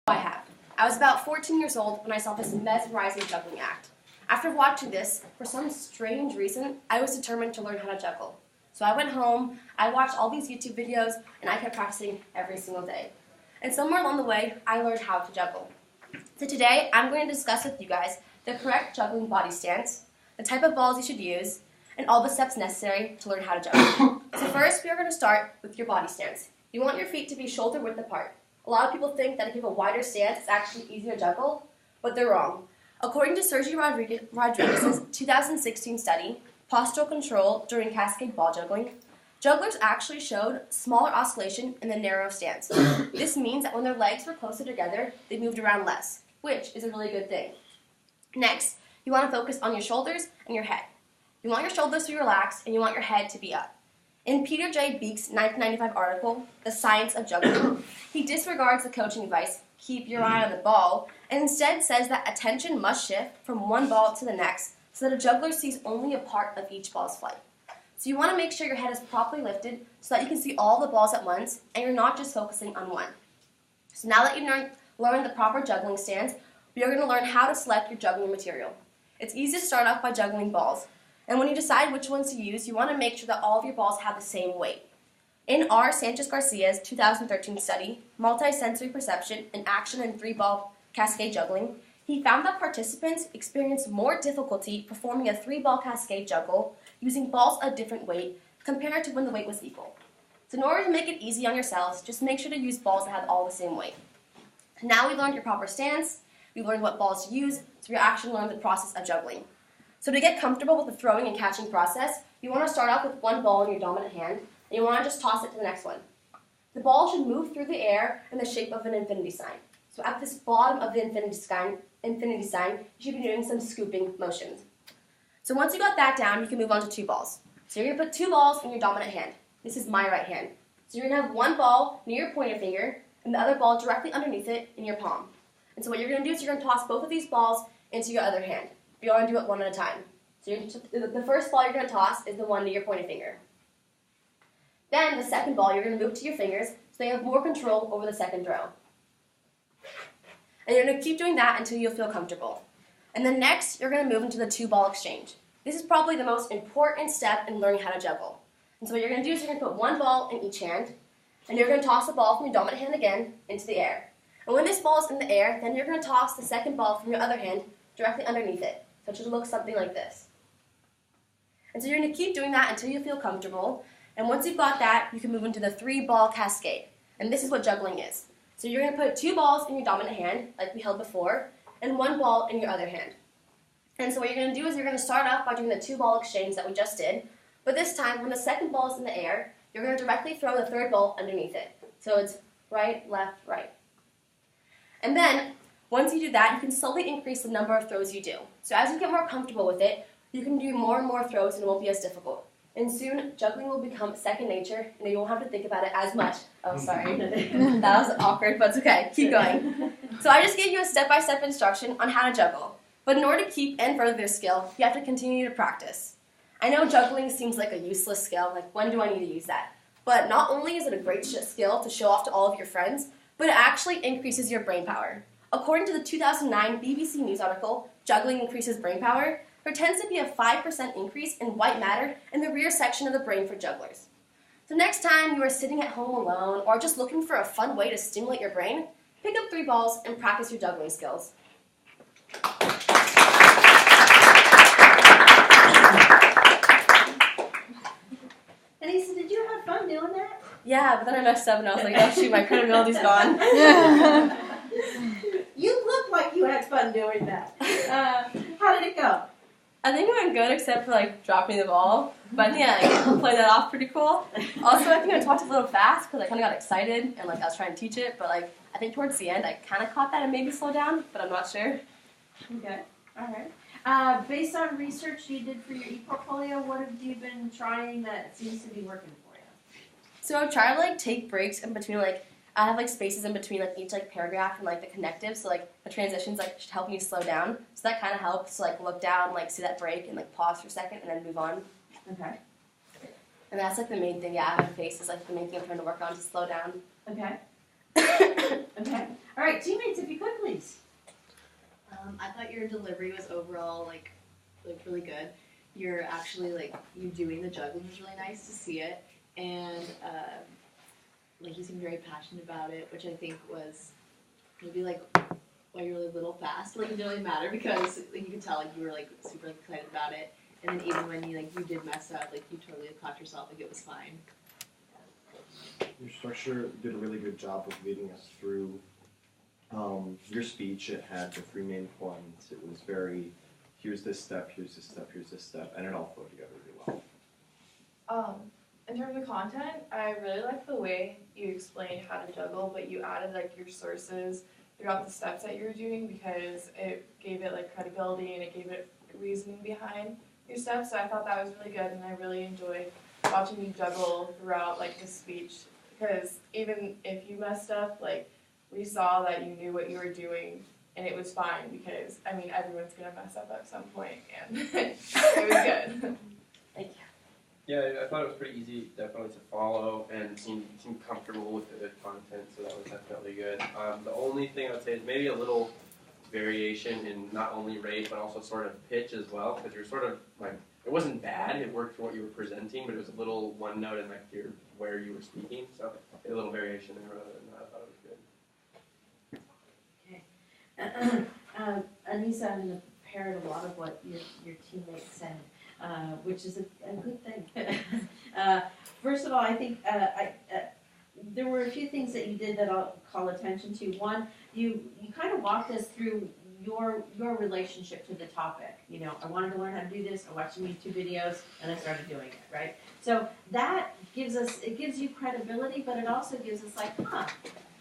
I have. I was about 14 years old when I saw this mesmerizing juggling act. After watching this, for some strange reason, I was determined to learn how to juggle. So I went home, I watched all these YouTube videos, and I kept practicing every single day. And somewhere along the way, I learned how to juggle. So today, I'm going to discuss with you guys the correct juggling body stance, the type of balls you should use, and all the steps necessary to learn how to juggle. So first, we are going to start with your body stance. You want your feet to be shoulder width apart. A lot of people think that if you have a wider stance, it's actually easier to juggle, but they're wrong. According to Sergio Rodriguez's 2016 study, Postural Control During Cascade Ball Juggling, jugglers actually showed smaller oscillation in the narrow stance. This means that when their legs were closer together, they moved around less, which is a really good thing. Next, you want to focus on your shoulders and your head. You want your shoulders to be relaxed, and you want your head to be up. In Peter J. Beek's 1995 article, The Science of Juggling, he disregards the coaching advice, keep your eye on the ball, and instead says that attention must shift from one ball to the next so that a juggler sees only a part of each ball's flight. So you want to make sure your head is properly lifted so that you can see all the balls at once and you're not just focusing on one. So now that you've learned the proper juggling stance, we are going to learn how to select your juggling material. It's easy to start off by juggling balls. And when you decide which ones to use, you want to make sure that all of your balls have the same weight. In R. Sanchez Garcia's 2013 study, Multisensory Perception and Action in 3-Ball Cascade Juggling, he found that participants experienced more difficulty performing a 3-ball cascade juggle using balls of different weight compared to when the weight was equal. So in order to make it easy on yourselves, just make sure to use balls that have all the same weight. Now we learned your proper stance, we learned what balls to use, so we actually learned the process of juggling. So to get comfortable with the throwing and catching process, you want to start off with one ball in your dominant hand, and you want to just toss it to the next one. The ball should move through the air in the shape of an infinity sign. So at this bottom of the infinity sign, you should be doing some scooping motions. So once you got that down, you can move on to 2 balls. So you're going to put 2 balls in your dominant hand. This is my right hand. So you're going to have one ball near your pointer finger, and the other ball directly underneath it in your palm. And so what you're going to do is you're going to toss both of these balls into your other hand. You want to do it one at a time. So the first ball you're going to toss is the one to your pointer finger. Then the second ball you're going to move to your fingers so you have more control over the second throw. And you're going to keep doing that until you feel comfortable. And then next, you're going to move into the 2-ball exchange. This is probably the most important step in learning how to juggle. And so what you're going to do is you're going to put one ball in each hand, and you're going to toss the ball from your dominant hand again into the air. And when this ball is in the air, then you're going to toss the second ball from your other hand directly underneath it. So it should look something like this. And so you're going to keep doing that until you feel comfortable. And once you've got that, you can move into the 3-ball cascade. And this is what juggling is. So you're going to put 2 balls in your dominant hand, like we held before, and 1 ball in your other hand. And so what you're going to do is you're going to start off by doing the 2-ball exchange that we just did. But this time, when the second ball is in the air, you're going to directly throw the third ball underneath it. So it's right, left, right. And then, once you do that, you can slowly increase the number of throws you do. So as you get more comfortable with it, you can do more and more throws and it won't be as difficult. And soon, juggling will become second nature and you won't have to think about it as much. Oh, sorry. That was awkward, but it's okay. Keep going. So I just gave you a step-by-step instruction on how to juggle. But in order to keep and further this skill, you have to continue to practice. I know juggling seems like a useless skill, like when do I need to use that? But not only is it a great skill to show off to all of your friends, but it actually increases your brain power. According to the 2009 BBC News article, Juggling Increases Brain Power, there tends to be a 5% increase in white matter in the rear section of the brain for jugglers. So next time you are sitting at home alone or just looking for a fun way to stimulate your brain, pick up 3 balls and practice your juggling skills. Anissa, did you have fun doing that? Yeah, but then I messed up and I was like, oh shoot, my credibility's gone. You look like you had fun doing that. How did it go? I think it went good except for dropping the ball. But I think I played that off pretty cool. Also, I think I talked a little fast because I kind of got excited and I was trying to teach it. But I think towards the end I kind of caught that and maybe slowed down, but I'm not sure. Okay, all right. Based on research you did for your e-portfolio, what have you been trying that seems to be working for you? So I try to take breaks in between I have spaces in between each paragraph and the connective, so the transitions should help me slow down. So that kind of helps to look down, see that break and pause for a second and then move on. Okay. And that's the main thing, yeah, my face is the main thing I'm trying to work on to slow down. Okay. Okay. All right, teammates, if you could please. I thought your delivery was overall like really good. You're actually you doing the juggling was really nice to see it, and like you seemed very passionate about it, which I think was maybe why you're a little fast. Like it didn't really matter because you could tell you were super excited about it, and then even when you did mess up, you totally caught yourself. It was fine. Your structure did a really good job of leading us through your speech. It had the 3 main points. It was very, here's this step, here's this step, here's this step, and it all flowed together really well. In terms of content, I really liked the way you explained how to juggle, but you added your sources throughout the steps that you were doing because it gave it credibility and it gave it reasoning behind your steps. So I thought that was really good, and I really enjoyed watching you juggle throughout the speech because even if you messed up, we saw that you knew what you were doing and it was fine because everyone's gonna mess up at some point and it was good. Thank you. Yeah, I thought it was pretty easy, definitely to follow, and seemed comfortable with the content, so that was definitely good. The only thing I would say is maybe a little variation in not only rate but also sort of pitch as well, because you're sort of it wasn't bad, it worked for what you were presenting, but it was a little one note in where you were speaking, so a little variation there. Other than that, I thought it was good. Okay. Anissa, I'm going to parrot a lot of what your teammates said, which is a good thing. First of all, I think there were a few things that you did that I'll call attention to. One, you kind of walked us through your relationship to the topic. I wanted to learn how to do this. I watched some YouTube videos and I started doing it, right? So that gives you credibility, but it also gives us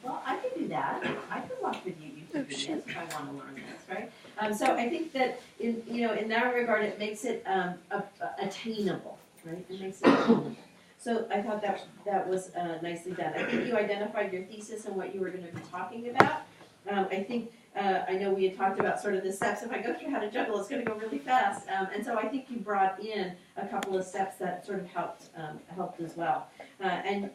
well, I can do that. I can watch video YouTube videos if I want to learn this, right? So I think that in that regard, it makes it attainable, right? It makes it attainable. So I thought that was nicely done. I think you identified your thesis and what you were going to be talking about. I know we had talked about sort of the steps. If I go through how to juggle, it's going to go really fast. And so I think you brought in a couple of steps that sort of helped as well. And